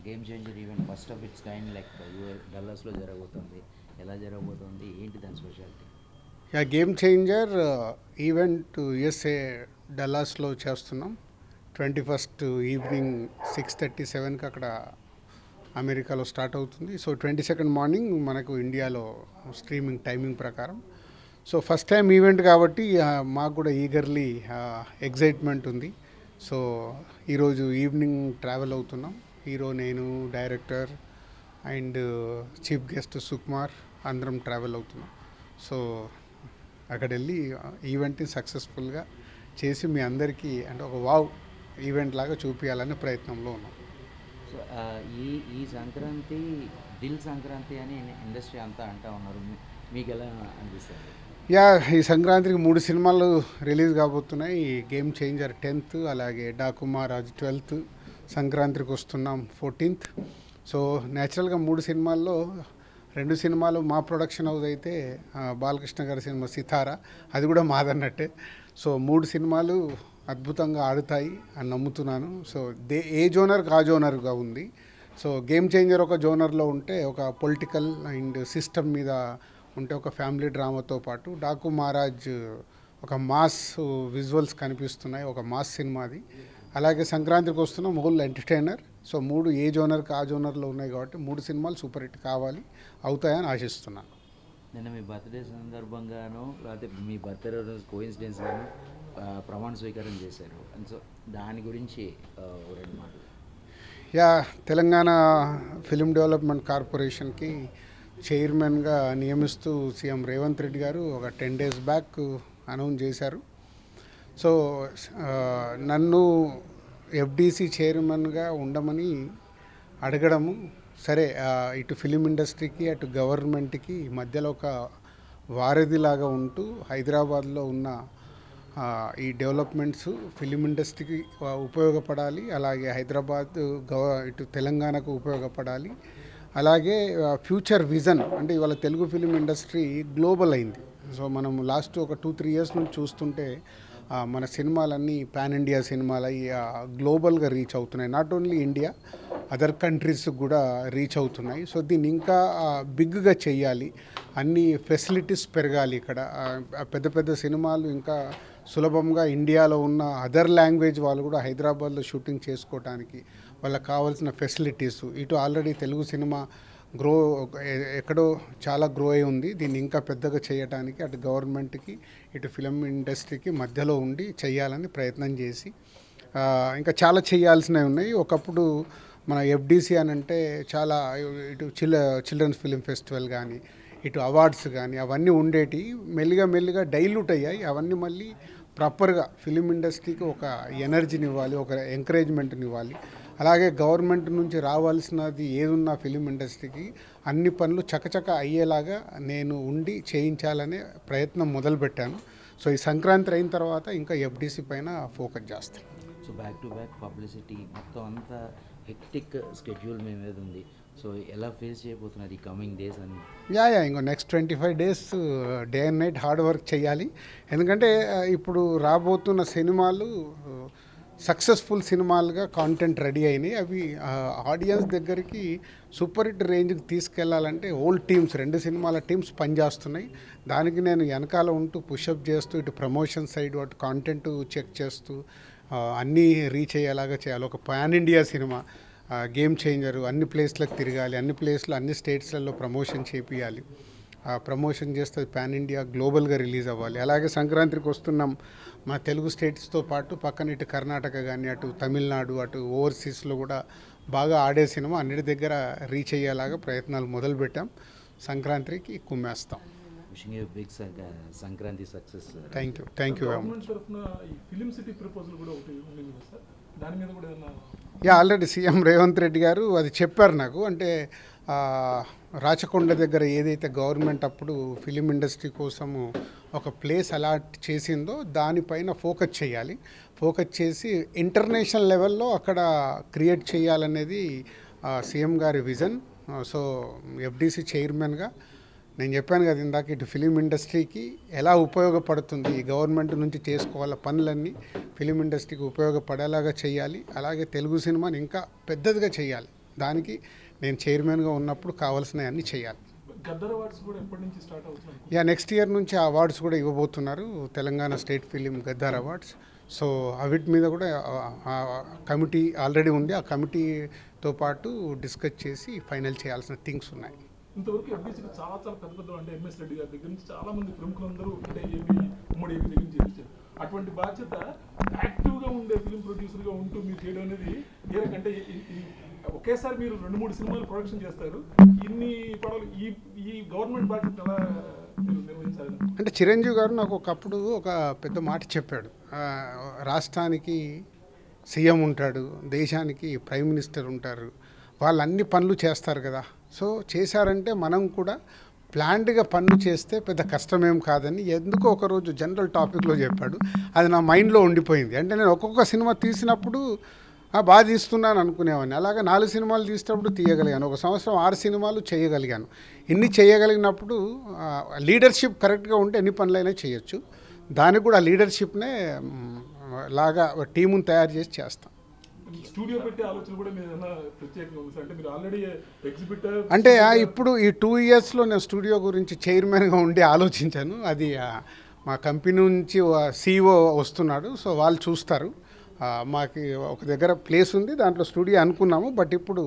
Game changer event first of its kind like డల్లాస్లో జరగబోతుంది. ఎలా జరగబోతుంది, ఏంటి దాని speciality? Yeah, game changer event USA డల్లాస్లో చేస్తున్నాం. 21st ఈవినింగ్ 6:37కి అక్కడ అమెరికాలో స్టార్ట్ అవుతుంది. సో 22nd మార్నింగ్ మనకు ఇండియాలో స్ట్రీమింగ్ టైమింగ్ ప్రకారం. సో ఫస్ట్ టైం ఈవెంట్ కాబట్టి మాకు కూడా ఈగర్లీ ఎగ్జైట్మెంట్ ఉంది. సో ఈరోజు ఈవినింగ్ ట్రావెల్ అవుతున్నాం. హీరో, నేను, director and chief guest Sukumar అందరం ట్రావెల్ అవుతున్నాం. సో అక్కడ వెళ్ళి ఈవెంట్ని సక్సెస్ఫుల్గా చేసి మీ అందరికీ అంటే ఒక వావ్ ఈవెంట్ లాగా చూపించాలనే ప్రయత్నంలో ఉన్నాం. సో ఈ సంక్రాంతి దిల్ సంక్రాంతి అని ఇండస్ట్రీ అంతా అంటూ ఉన్నారు. మీకు ఎలా అనిపిస్తుంది? యా, ఈ సంక్రాంతికి 3 సినిమాలు రిలీజ్ కాబోతున్నాయి. గేమ్ చేంజర్ 10th, అలాగే డాకు మహారాజ్ 12th, సంక్రాంతికి వస్తున్నాం 14th. సో న్యాచురల్గా 3 సినిమాల్లో 2 సినిమాలు మా ప్రొడక్షన్ హౌస్ అయితే బాలకృష్ణ గారి సినిమా సితారా, అది కూడా మాదన్నట్టే. సో 3 సినిమాలు అద్భుతంగా ఆడుతాయి అని నమ్ముతున్నాను. సో ఏ జోనర్కి ఆ జోనర్గా ఉంది. సో గేమ్ చేంజర్ ఒక జోనర్లో ఉంటే, ఒక పొలిటికల్ అండ్ సిస్టమ్ మీద ఉంటే, ఒక ఫ్యామిలీ డ్రామాతో పాటు డాకు మహారాజ్ ఒక మాస్ విజువల్స్ కనిపిస్తున్నాయి, ఒక మాస్ సినిమాది. అలాగే సంక్రాంతికి వస్తున్నాం హోల్ ఎంటర్టైనర్. సో 3 ఏ జోనర్కి ఆ జోనర్లో ఉన్నాయి కాబట్టి 3 సినిమాలు సూపర్ హిట్ కావాలి, అవుతాయని ఆశిస్తున్నాను. నిన్న మీ బర్త్డే సందర్భంగాను, లేకపోతే మీ బర్త్డే రోజు కోయిన్సిడెన్స్ గాను ప్రమాణ స్వీకారం చేశారు. అండ్ సో దాని గురించి 2 మాటలు. యా, తెలంగాణ ఫిలిం డెవలప్మెంట్ కార్పొరేషన్కి చైర్మన్గా నియమిస్తూ సీఎం రేవంత్ రెడ్డి గారు ఒక 10 days బ్యాక్ అనౌన్స్ చేశారు. సో నన్ను ఎఫ్డీసీ చైర్మన్గా ఉండమని అడగడము, సరే ఇటు ఫిలిం ఇండస్ట్రీకి అటు గవర్నమెంట్కి మధ్యలో ఒక వారధిలాగా ఉంటూ హైదరాబాద్లో ఉన్న ఈ డెవలప్మెంట్స్ ఫిలిం ఇండస్ట్రీకి ఉపయోగపడాలి, అలాగే హైదరాబాద్ ఇటు తెలంగాణకు ఉపయోగపడాలి, అలాగే ఫ్యూచర్ విజన్ అంటే ఇవాళ తెలుగు ఫిలిం ఇండస్ట్రీ గ్లోబల్ అయింది. సో మనం లాస్ట్ ఒక 2-3 years నుంచి చూస్తుంటే మన సినిమాలన్నీ పాన్ ఇండియా సినిమాలు అయ్యి గ్లోబల్గా రీచ్ అవుతున్నాయి. నాట్ ఓన్లీ ఇండియా, అదర్ కంట్రీస్కి కూడా రీచ్ అవుతున్నాయి. సో దీన్ని ఇంకా బిగ్గా చేయాలి, అన్ని ఫెసిలిటీస్ పెరగాలి. ఇక్కడ పెద్ద పెద్ద సినిమాలు ఇంకా సులభంగా ఇండియాలో ఉన్న అదర్ లాంగ్వేజ్ వాళ్ళు కూడా హైదరాబాద్లో షూటింగ్ చేసుకోవడానికి వాళ్ళకి కావాల్సిన ఫెసిలిటీస్, ఇటు ఆల్రెడీ తెలుగు సినిమా ఎక్కడో చాలా గ్రో అయి ఉంది. దీన్ని ఇంకా పెద్దగా చేయడానికి అటు గవర్నమెంట్కి ఇటు ఫిలిం ఇండస్ట్రీకి మధ్యలో ఉండి చేయాలని ప్రయత్నం చేసి ఇంకా చాలా చేయాల్సినవి ఉన్నాయి. ఒకప్పుడు మన ఎఫ్డీసీ అని అంటే చాలా ఇటు చిల్డ్రన్స్ ఫిలిం ఫెస్టివల్ కానీ ఇటు అవార్డ్స్ కానీ అవన్నీ ఉండేటి, మెల్లిగా డైల్యూట్ అయ్యాయి. అవన్నీ మళ్ళీ ప్రాపర్గా ఫిలిం ఇండస్ట్రీకి ఒక ఎనర్జీని ఇవ్వాలి, ఒక ఎంకరేజ్మెంట్ని ఇవ్వాలి. అలాగే గవర్నమెంట్ నుంచి రావాల్సినది ఏదున్నా ఫిలిం ఇండస్ట్రీకి అన్ని పనులు చకచక అయ్యేలాగా నేను ఉండి చేయించాలనే ప్రయత్నం మొదలుపెట్టాను. సో ఈ సంక్రాంతి అయిన తర్వాత ఇంకా ఎఫ్డీసీ పైన ఫోకస్ చేస్తాను. So back to back publicity మొత్తం అంతా హెక్టిక్ స్కెడ్యూల్ మీ మీద ఉంది. సో ఎలా ఫేస్ చేయబోతున్నారు ఈ కమింగ్ డేస్ అని? ఇంకో next 25 days day and night hard work చేయాలి. ఎందుకంటే ఇప్పుడు రాబోతున్న సినిమాలు సక్సెస్ఫుల్ సినిమాలుగా కాంటెంట్ రెడీ అయినాయి. అవి ఆడియన్స్ దగ్గరికి సూపర్ హిట్ రేంజ్కి తీసుకెళ్లాలంటే ఓల్డ్ టీమ్స్ 2 సినిమాల టీమ్స్ పనిచేస్తున్నాయి. దానికి నేను వెనకాల ఉంటూ పుషప్ చేస్తూ ఇటు ప్రమోషన్ సైడ్ అటు కాంటెంట్ చెక్ చేస్తూ అన్నీ రీచ్ అయ్యేలాగా చేయాలి. ఒక pan India cinema game changer అన్ని ప్లేస్లకు తిరగాలి, అన్ని ప్లేస్లో అన్ని స్టేట్స్లలో ప్రమోషన్ చేపియాలి. ప్రమోషన్ చేస్తే పాన్ ఇండియా గ్లోబల్గా రిలీజ్ అవ్వాలి. అలాగే సంక్రాంతికి వస్తున్నాం మన తెలుగు స్టేట్స్తో పాటు పక్కన ఇటు కర్ణాటక కానీ అటు తమిళనాడు అటు ఓవర్సీస్లో కూడా బాగా ఆడే సినిమా అన్నిటి దగ్గర రీచ్ అయ్యేలాగా ప్రయత్నాలు మొదలుపెట్టాం. సంక్రాంతికి కుమ్మేస్తాం. Wishing you big Sankranti success. Thank you very much. Already CM Revanth Reddy గారు అది చెప్పారు నాకు. అంటే రాచకొండ దగ్గర ఏదైతే గవర్నమెంట్ అప్పుడు ఫిలిం ఇండస్ట్రీ కోసము ఒక ప్లేస్ అలాట్ చేసిందో దానిపైన ఫోకస్ చేయాలి. ఫోకస్ చేసి ఇంటర్నేషనల్ లెవెల్లో అక్కడ క్రియేట్ చేయాలనేది సీఎం గారి విజన్. సో ఎఫ్డీసీ చైర్మన్గా నేను చెప్పాను కదా ఇందాక, ఇటు ఫిలిం ఇండస్ట్రీకి ఎలా ఉపయోగపడుతుంది, ఈ గవర్నమెంట్ నుంచి చేసుకోవాల పనులన్నీ ఫిలిం ఇండస్ట్రీకి ఉపయోగపడేలాగా చేయాలి. అలాగే తెలుగు సినిమాని ఇంకా పెద్దదిగా చేయాలి. దానికి నేను చైర్మన్గా ఉన్నప్పుడు కావాల్సినవన్నీ చేయాలి. గద్దర్ అవార్డ్స్ కూడా ఎప్పటి నుంచి స్టార్ట్ అవుతున్నాయి? యా, నెక్స్ట్ ఇయర్ నుంచి ఆ అవార్డ్స్ కూడా ఇవ్వబోతున్నారు, Telangana state film Gaddar awards. So అవిటి మీద కూడా కమిటీ ఆల్రెడీ ఉంది. ఆ కమిటీతో పాటు డిస్కస్ చేసి ఫైనల్ చేయాల్సిన థింగ్స్ ఉన్నాయి. ఇంతవరకు ఎఫ్డీసీకి చాలా చాలా పెద్ద పెద్ద అంటే ఎంఎస్ రెడ్డి గారి దగ్గర నుంచి చాలా మంది ప్రముఖులందరూ అంటే ఏపీ ఉమ్మడి ఏపీ దగ్గర నుంచి చేయించారు. అటువంటి బాధ్యత యాక్టివ్గా ఉండే ఫిలిం ప్రొడ్యూసర్గా ఉంటూ మీరు చేయడం అనేది ఏ రకంటే ఒకేసారి మీరు 2-3 సినిమాలు ప్రొడక్షన్ చేస్తారు, ఇన్ని పడవలు ఈ గవర్నమెంట్ బాధ్యత ఎలా మీరు నిర్వహించాలి? అంటే చిరంజీవి గారు నాకు ఒకప్పుడు ఒక పెద్ద మాట చెప్పాడు, రాష్ట్రానికి సీఎం ఉంటాడు, దేశానికి ప్రైమ్ మినిస్టర్ ఉంటారు, వాళ్ళు అన్ని పనులు చేస్తారు కదా. సో చేశారంటే మనం కూడా ప్లాన్డ్గా పనులు చేస్తే పెద్ద కష్టమేం కాదని ఎందుకో ఒకరోజు జనరల్ టాపిక్లో చెప్పాడు. అది నా మైండ్లో ఉండిపోయింది. అంటే నేను ఒక్కొక్క సినిమా తీసినప్పుడు బాగా తీస్తున్నాను అనుకునేవాడిని. అలాగే 4 సినిమాలు తీసినప్పుడు తీయగలిగాను, ఒక సంవత్సరం 6 సినిమాలు చేయగలిగాను. ఇన్ని చేయగలిగినప్పుడు లీడర్షిప్ కరెక్ట్గా ఉంటే ఎన్ని పనులైనా చేయొచ్చు. దానికి కూడా లీడర్షిప్నే లాగా టీముని తయారు చేసి చేస్తాం. స్టూడియో పెట్టే ఆలోచన కూడా మీరు ఏమైనా ప్రత్యేకంగా ఉంది సార్? అంటే మీరు ఆల్రెడీ ఎగ్జిబిటర్ అంటే ఇప్పుడు ఈ 2 ఇయర్స్లో నేను స్టూడియో గురించి చైర్మన్గా ఉండి ఆలోచించాను. అది మా కంపెనీ నుంచి CEO వస్తున్నాడు, సో వాళ్ళు చూస్తారు. మాకు ఒక దగ్గర ప్లేస్ ఉంది, దాంట్లో స్టూడియో అనుకున్నాము. బట్ ఇప్పుడు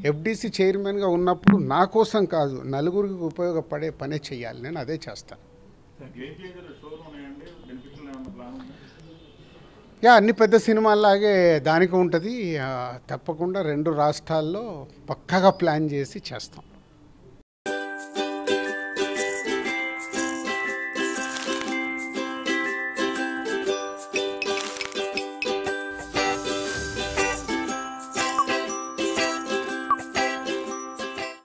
ఎఫ్డీసీ చైర్మన్గా ఉన్నప్పుడు నా కోసం కాదు, నలుగురికి ఉపయోగపడే పనే చేయాలి, నేను అదే చేస్తాను. యా, అన్ని పెద్ద సినిమాల్లాగే దానికి ఉంటుంది. తప్పకుండా 2 రాష్ట్రాల్లో పక్కాగా ప్లాన్ చేసి చేస్తాం.